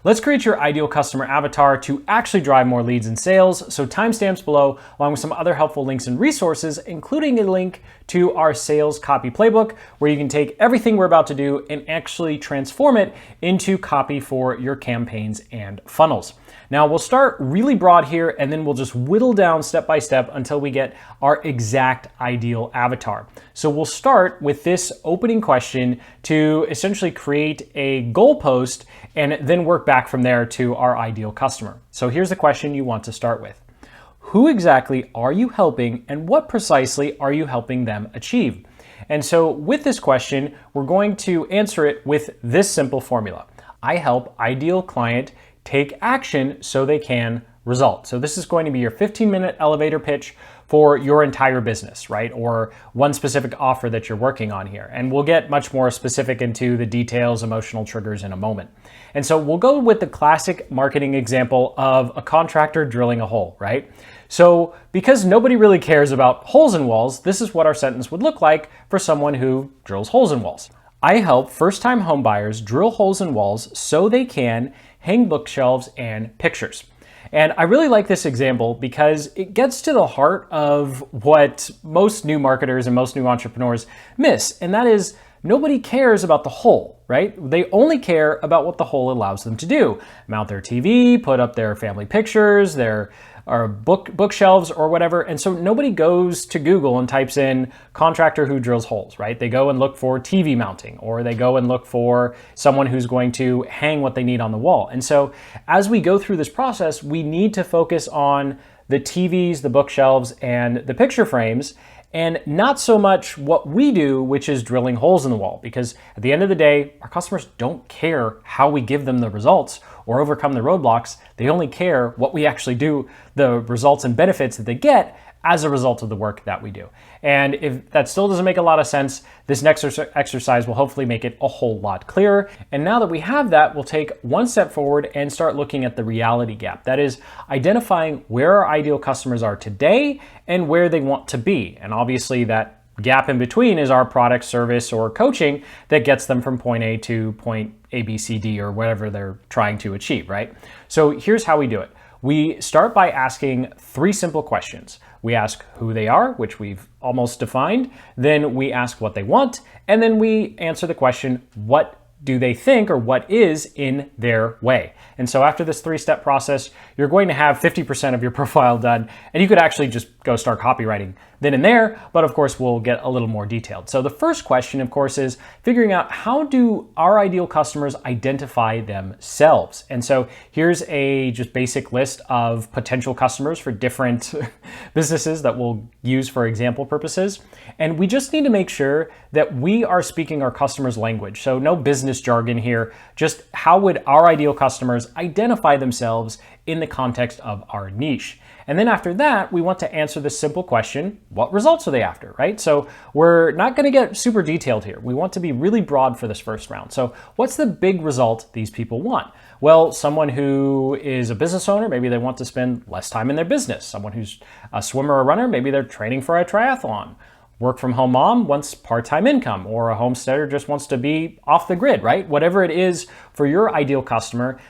Let's create your ideal customer avatar to actually drive more leads and sales. So timestamps below, along with some other helpful links and resources, including a link to our sales copy playbook, where you can take everything we're about to do and actually transform it into copy for your campaigns and funnels. Now we'll start really broad here, and then we'll just whittle down step by step until we get our exact ideal avatar. So we'll start with this opening question to essentially create a goalpost and then work back from there to our ideal customer. So here's the question you want to start with. Who exactly are you helping, and what precisely are you helping them achieve? And so with this question, we're going to answer it with this simple formula. I help ideal client take action so they can result. So this is going to be your 15-minute elevator pitch for your entire business, right? Or one specific offer that you're working on here. And we'll get much more specific into the details, emotional triggers in a moment. And so we'll go with the classic marketing example of a contractor drilling a hole, right? So because nobody really cares about holes in walls, this is what our sentence would look like for someone who drills holes in walls. I help first-time home buyers drill holes in walls so they can hang bookshelves and pictures. And I really like this example because it gets to the heart of what most new marketers and most new entrepreneurs miss, and that is nobody cares about the hole, right? They only care about what the hole allows them to do. Mount their TV, put up their family pictures, their bookshelves or whatever. And so nobody goes to Google and types in contractor who drills holes, right? They go and look for TV mounting, or they go and look for someone who's going to hang what they need on the wall. And so as we go through this process, we need to focus on the TVs, the bookshelves, and the picture frames, and not so much what we do, which is drilling holes in the wall. Because at the end of the day, our customers don't care how we give them the results or overcome the roadblocks. They only care what we actually do, the results and benefits that they get as a result of the work that we do. And if that still doesn't make a lot of sense, this next exercise will hopefully make it a whole lot clearer. And now that we have that, we'll take one step forward and start looking at the reality gap. That is identifying where our ideal customers are today and where they want to be. And obviously that gap in between is our product, service, or coaching that gets them from point A to point A, B, C, D, or whatever they're trying to achieve, right? So here's how we do it. We start by asking 3 simple questions. We ask who they are, which we've almost defined. Then we ask what they want. And then we answer the question, what do they think, or what is in their way? And so after this 3-step process, you're going to have 50% of your profile done, and you could actually just go start copywriting then and there, but of course we'll get a little more detailed. So the first question, of course, is figuring out how do our ideal customers identify themselves? And so here's a just basic list of potential customers for different businesses that we'll use for example purposes. And we just need to make sure that we are speaking our customers' language. So no business jargon here, just how would our ideal customers identify themselves in the context of our niche. And then after that, we want to answer this simple question, what results are they after, right? So we're not going to get super detailed here. We want to be really broad for this first round. So what's the big result these people want? Well, someone who is a business owner, maybe they want to spend less time in their business. Someone who's a swimmer or runner, maybe they're training for a triathlon. Work from home mom wants part-time income, or a homesteader just wants to be off the grid, right? Whatever it is for your ideal customer,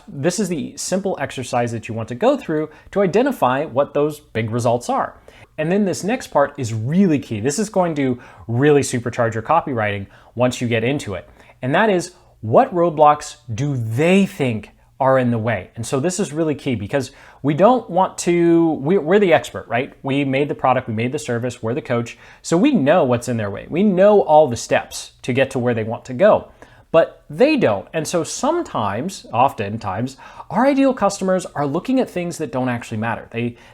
this is the simple exercise that you want to go through to identify what those big results are. And then this next part is really key. This is going to really supercharge your copywriting once you get into it. And that is, what roadblocks do they think are in the way? And so this is really key because we don't want to, we're the expert, right? We made the product, we made the service, we're the coach. So we know what's in their way. We know all the steps to get to where they want to go, but they don't. And so oftentimes, our ideal customers are looking at things that don't actually matter.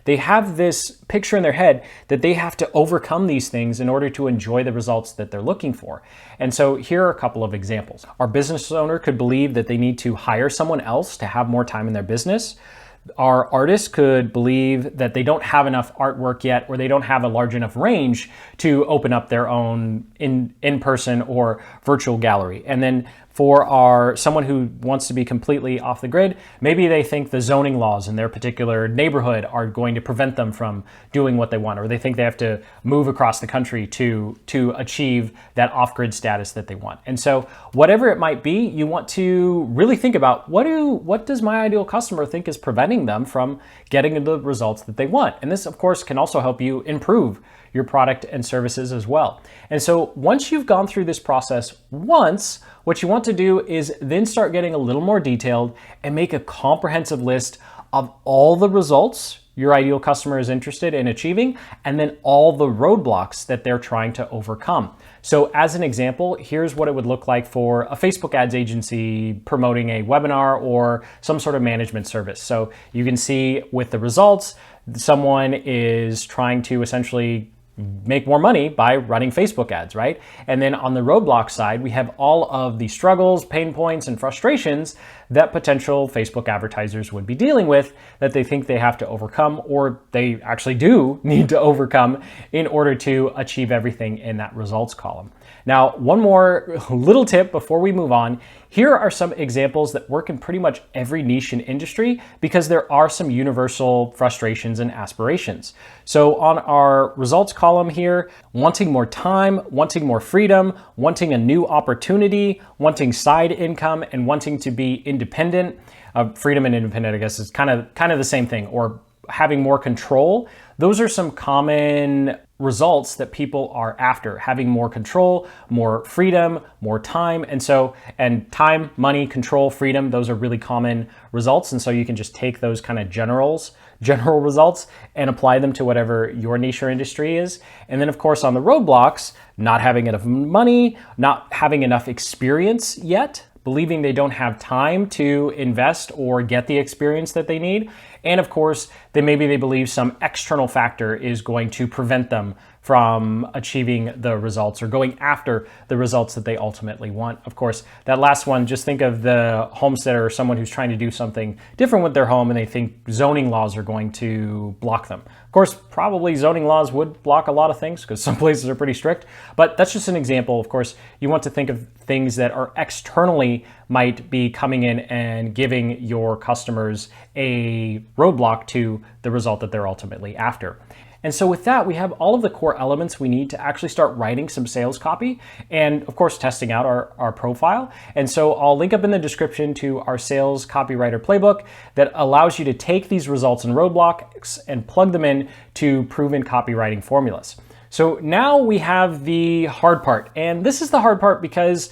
They have this picture in their head that they have to overcome these things in order to enjoy the results that they're looking for. And so here are a couple of examples. Our business owner could believe that they need to hire someone else to have more time in their business. Our artists could believe that they don't have enough artwork yet, or they don't have a large enough range to open up their own in-person or virtual gallery. And then for someone who wants to be completely off the grid, maybe they think the zoning laws in their particular neighborhood are going to prevent them from doing what they want, or they think they have to move across the country to achieve that off-grid status that they want. And so whatever it might be, you want to really think about what does my ideal customer think is preventing them from getting the results that they want. And this, of course, can also help you improve your product and services as well. And so once you've gone through this process once, what you want to do is then start getting a little more detailed and make a comprehensive list of all the results your ideal customer is interested in achieving, and then all the roadblocks that they're trying to overcome. So as an example, here's what it would look like for a Facebook ads agency promoting a webinar or some sort of management service. So you can see with the results, someone is trying to essentially make more money by running Facebook ads, right? And then on the roadblock side, we have all of the struggles, pain points, and frustrations that potential Facebook advertisers would be dealing with that they think they have to overcome, or they actually do need to overcome in order to achieve everything in that results column. Now, one more little tip before we move on. Here are some examples that work in pretty much every niche and industry because there are some universal frustrations and aspirations. So on our results column here, wanting more time, wanting more freedom, wanting a new opportunity, wanting side income, and wanting to be independent. Freedom and independent, I guess, is kind of the same thing, or having more control. Those are some common results that people are after: having more control, more freedom, more time. And time, money, control, freedom, those are really common results. And so you can just take those kind of general results and apply them to whatever your niche or industry is. And then of course on the roadblocks, not having enough money, not having enough experience yet, believing they don't have time to invest or get the experience that they need. And of course, then maybe they believe some external factor is going to prevent them from achieving the results or going after the results that they ultimately want. Of course, that last one, just think of the homesteader or someone who's trying to do something different with their home and they think zoning laws are going to block them. Of course, probably zoning laws would block a lot of things because some places are pretty strict, but that's just an example. Of course, you want to think of things that are externally might be coming in and giving your customers a roadblock to the result that they're ultimately after. And so with that, we have all of the core elements we need to actually start writing some sales copy and of course, testing out our profile. And so I'll link up in the description to our sales copywriter playbook that allows you to take these results and roadblocks and plug them in to proven copywriting formulas. So now we have the hard part. And this is the hard part because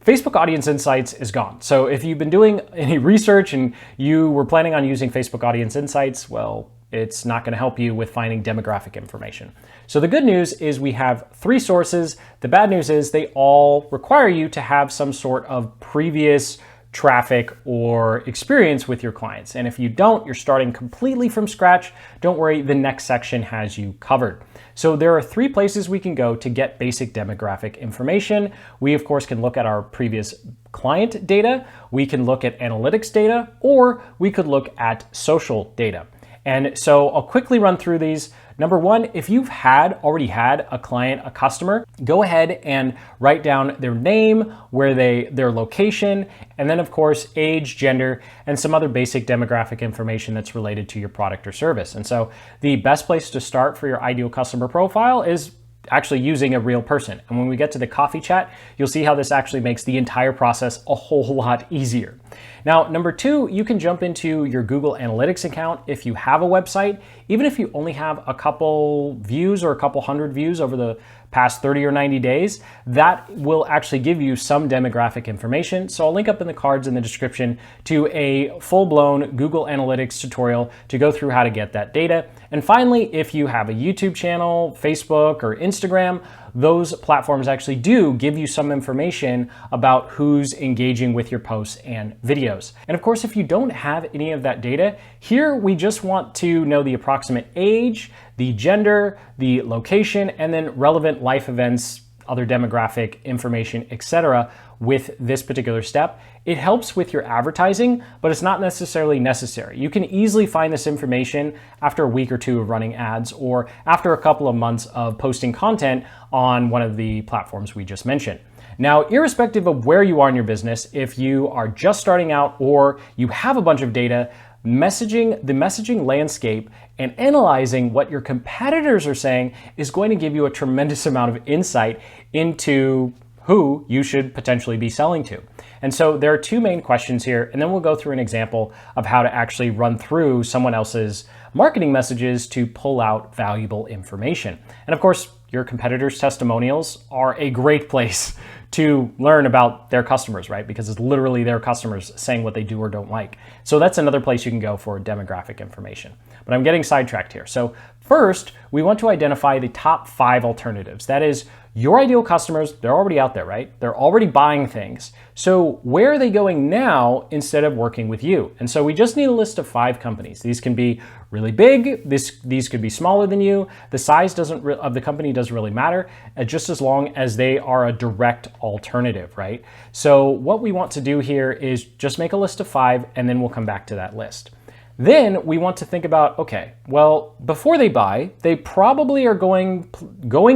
Facebook Audience Insights is gone. So if you've been doing any research and you were planning on using Facebook Audience Insights, well, it's not going to help you with finding demographic information. So the good news is we have 3 sources. The bad news is they all require you to have some sort of previous traffic or experience with your clients. And if you don't, you're starting completely from scratch. Don't worry, the next section has you covered. So there are 3 places we can go to get basic demographic information. We, of course, can look at our previous client data. We can look at analytics data, or we could look at social data. And so I'll quickly run through these. Number 1, if you've already had a client, a customer, go ahead and write down their name, their location, and then of course, age, gender, and some other basic demographic information that's related to your product or service. And so the best place to start for your ideal customer profile is actually using a real person. And when we get to the coffee chat, you'll see how this actually makes the entire process a whole lot easier. Now, number 2, you can jump into your Google Analytics account if you have a website, even if you only have a couple views or a couple hundred views over the past 30 or 90 days, that will actually give you some demographic information. So I'll link up in the cards in the description to a full-blown Google Analytics tutorial to go through how to get that data. And finally, if you have a YouTube channel, Facebook, or Instagram, those platforms actually do give you some information about who's engaging with your posts and videos. And of course, if you don't have any of that data, here we just want to know the approximate age, the gender, the location, and then relevant life events, other demographic information, etc. with this particular step. It helps with your advertising, but it's not necessarily necessary. You can easily find this information after a week or 2 of running ads or after a couple of months of posting content on one of the platforms we just mentioned. Now, irrespective of where you are in your business, if you are just starting out or you have a bunch of data, the messaging landscape and analyzing what your competitors are saying is going to give you a tremendous amount of insight into who you should potentially be selling to. And so there are two main questions here, and then we'll go through an example of how to actually run through someone else's marketing messages to pull out valuable information. And of course, your competitors' testimonials are a great place to learn about their customers, right? Because it's literally their customers saying what they do or don't like. So that's another place you can go for demographic information. But I'm getting sidetracked here. So first, we want to identify the top 5 alternatives. That is, your ideal customers, they're already out there, right? They're already buying things. So where are they going now instead of working with you? And so we just need a list of 5 companies. These can be really big. These could be smaller than you. The size of the company doesn't really matter, just as long as they are a direct alternative, right? So what we want to do here is just make a list of 5, and then we'll come back to that list. Then we want to think about, okay, well, before they buy, they probably are going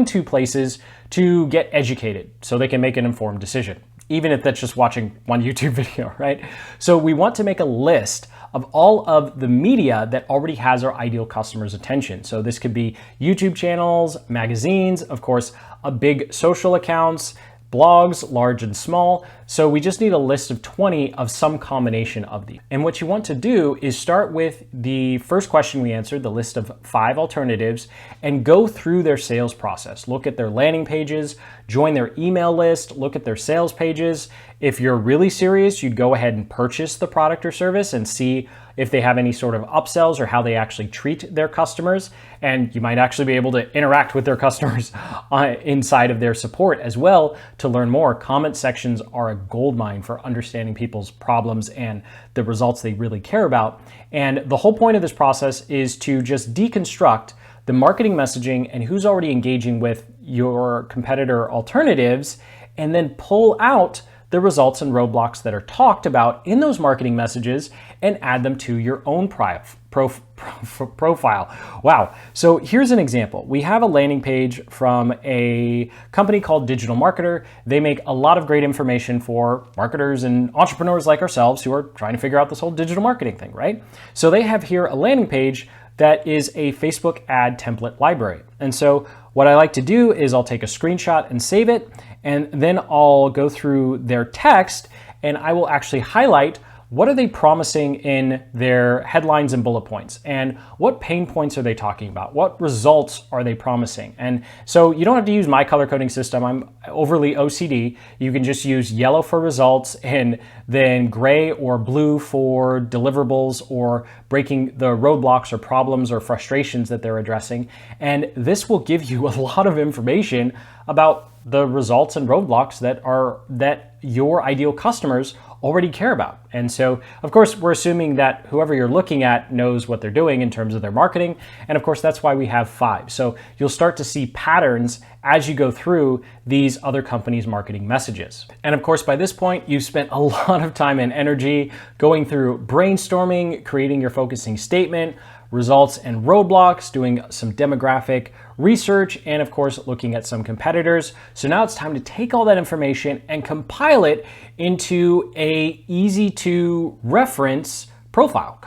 to places to get educated so they can make an informed decision, even if that's just watching one YouTube video, right? So we want to make a list of all of the media that already has our ideal customer's attention. So this could be YouTube channels, magazines, of course, big social accounts, blogs, large and small. So we just need a list of 20 of some combination of these. And what you want to do is start with the first question we answered, the list of 5 alternatives, and go through their sales process. Look at their landing pages, join their email list, look at their sales pages. If you're really serious, you'd go ahead and purchase the product or service and see if they have any sort of upsells or how they actually treat their customers. And you might actually be able to interact with their customers inside of their support as well to learn more. Comment sections are a goldmine for understanding people's problems and the results they really care about. And the whole point of this process is to just deconstruct the marketing messaging and who's already engaging with your competitor alternatives, and then pull out the results and roadblocks that are talked about in those marketing messages and add them to your own profile. Wow. So here's an example. We have a landing page from a company called Digital Marketer. They make a lot of great information for marketers and entrepreneurs like ourselves who are trying to figure out this whole digital marketing thing, right? So they have here a landing page that is a Facebook ad template library. And so what I like to do is I'll take a screenshot and save it, and then I'll go through their text and I will actually highlight what are they promising in their headlines and bullet points, and what pain points are they talking about? What results are they promising? And so you don't have to use my color coding system. I'm overly OCD. You can just use yellow for results and then gray or blue for deliverables or breaking the roadblocks or problems or frustrations that they're addressing. And this will give you a lot of information about the results and roadblocks that your ideal customers already care about. And so, of course, we're assuming that whoever you're looking at knows what they're doing in terms of their marketing. And of course, that's why we have 5. So you'll start to see patterns as you go through these other companies' marketing messages. And of course, by this point, you've spent a lot of time and energy going through brainstorming, creating your focusing statement, results and roadblocks, doing some demographic research, and of course, looking at some competitors. So now it's time to take all that information and compile it into a easy to reference profile,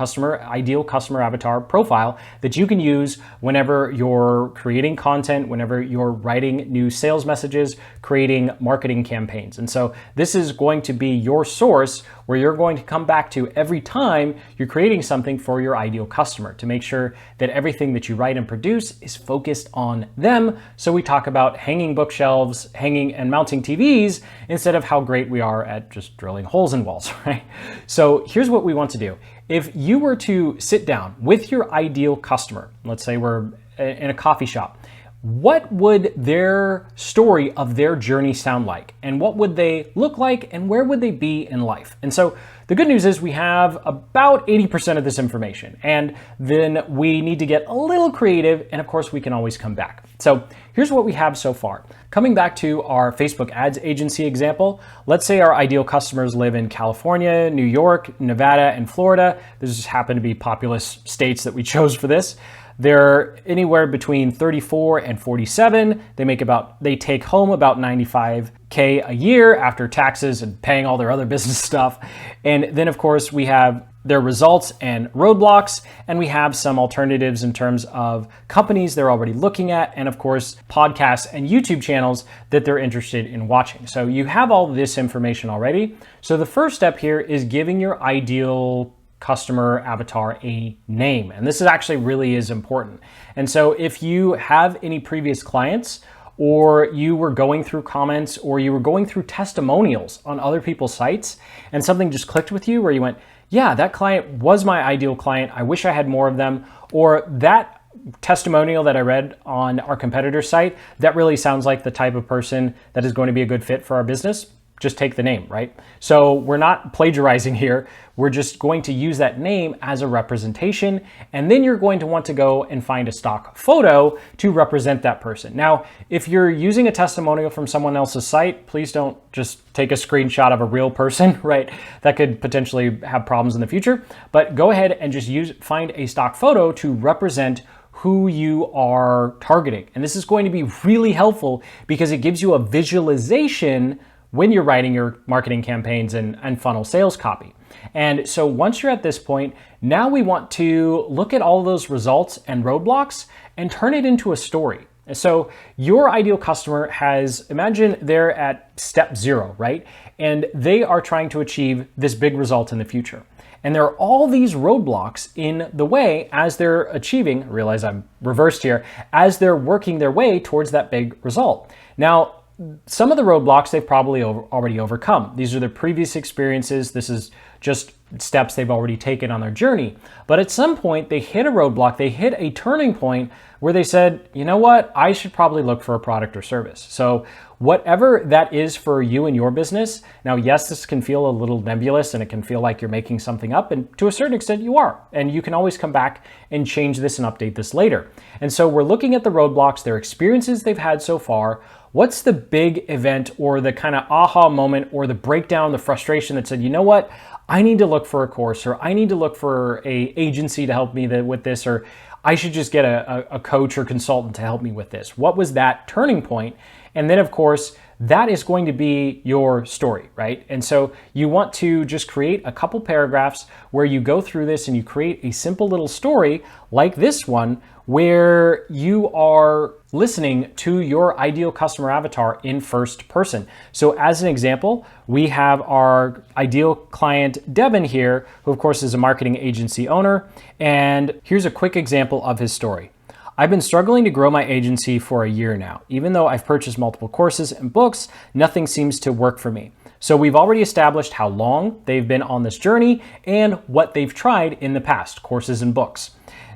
ideal customer avatar profile that you can use whenever you're creating content, whenever you're writing new sales messages, creating marketing campaigns. And so this is going to be your source where you're going to come back to every time you're creating something for your ideal customer to make sure that everything that you write and produce is focused on them. So we talk about hanging bookshelves, hanging and mounting TVs instead of how great we are at just drilling holes in walls, right? So here's what we want to do. If you were to sit down with your ideal customer, let's say we're in a coffee shop, what would their story of their journey sound like? And what would they look like? And where would they be in life? And so the good news is we have about 80% of this information, and then we need to get a little creative, and of course we can always come back. So here's what we have so far. Coming back to our Facebook ads agency example, let's say our ideal customers live in California, New York, Nevada, and Florida. These just happen to be populous states that we chose for this. They're anywhere between 34 and 47. They take home about 95K a year after taxes and paying all their other business stuff. And then of course we have their results and roadblocks, and we have some alternatives in terms of companies they're already looking at, and of course podcasts and YouTube channels that they're interested in watching. So you have all this information already. So the first step here is giving your ideal customer avatar a name, and this is actually really is important. And so if you have any previous clients, or you were going through comments, or you were going through testimonials on other people's sites, and something just clicked with you where you went, yeah, that client was my ideal client, I wish I had more of them, or that testimonial that I read on our competitor's site, that really sounds like the type of person that is going to be a good fit for our business, just take the name, right? So we're not plagiarizing here. We're just going to use that name as a representation, and then you're going to want to go and find a stock photo to represent that person. Now, if you're using a testimonial from someone else's site, please don't just take a screenshot of a real person, right? That could potentially have problems in the future, but go ahead and just find a stock photo to represent who you are targeting. And this is going to be really helpful because it gives you a visualization when you're writing your marketing campaigns and funnel sales copy. And so once you're at this point, now we want to look at all of those results and roadblocks and turn it into a story. So your ideal customer imagine they're at step 0, right? And they are trying to achieve this big result in the future. And there are all these roadblocks in the way as they're achieving, I realize I'm reversed here, as they're working their way towards that big result. Now, some of the roadblocks they've probably already overcome. These are their previous experiences. This is just steps they've already taken on their journey. But at some point, they hit a roadblock, they hit a turning point where they said, you know what, I should probably look for a product or service. So whatever that is for you and your business, now, yes, this can feel a little nebulous and it can feel like you're making something up, and to a certain extent you are. And you can always come back and change this and update this later. And so we're looking at the roadblocks, their experiences they've had so far. What's the big event or the kind of aha moment or the breakdown, the frustration that said, you know what, I need to look for a course, or I need to look for a agency to help me with this, or I should just get a coach or consultant to help me with this. What was that turning point? And then of course, that is going to be your story, right? And so you want to just create a couple paragraphs where you go through this and you create a simple little story like this one, where you are listening to your ideal customer avatar in first person. So as an example, we have our ideal client, Devin here, who of course is a marketing agency owner. And here's a quick example of his story. I've been struggling to grow my agency for a year now. Even though I've purchased multiple courses and books, nothing seems to work for me. So we've already established how long they've been on this journey and what they've tried in the past, courses and books.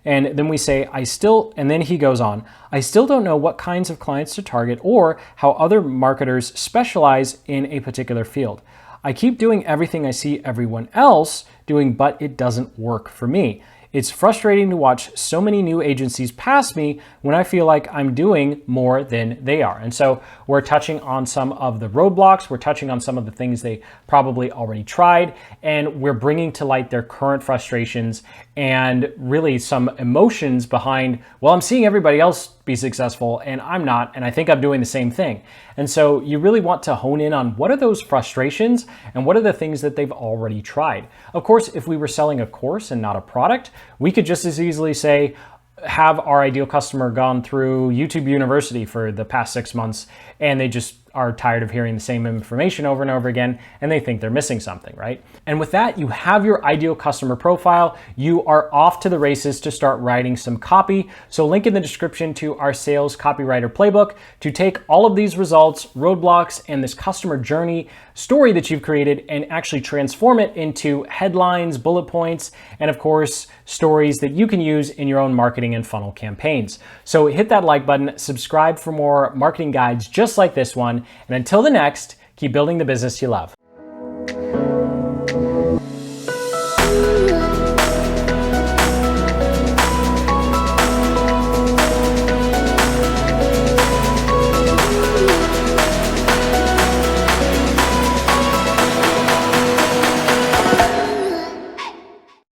And then we say, and then he goes on, I still don't know what kinds of clients to target or how other marketers specialize in a particular field. I keep doing everything I see everyone else doing, but it doesn't work for me. It's frustrating to watch so many new agencies pass me when I feel like I'm doing more than they are. And so we're touching on some of the roadblocks, we're touching on some of the things they probably already tried, and we're bringing to light their current frustrations and really some emotions behind, well, I'm seeing everybody else be successful and I'm not, and I think I'm doing the same thing. And so you really want to hone in on what are those frustrations and what are the things that they've already tried. Of course, if we were selling a course and not a product, we could just as easily say, have our ideal customer gone through YouTube University for the past 6 months and they just are tired of hearing the same information over and over again and they think they're missing something, right? And with that, you have your ideal customer profile. You are off to the races to start writing some copy. So link in the description to our sales copywriter playbook to take all of these results, roadblocks, and this customer journey story that you've created and actually transform it into headlines, bullet points, and of course, stories that you can use in your own marketing and funnel campaigns. So hit that like button, subscribe for more marketing guides just like this one, and until the next, keep building the business you love.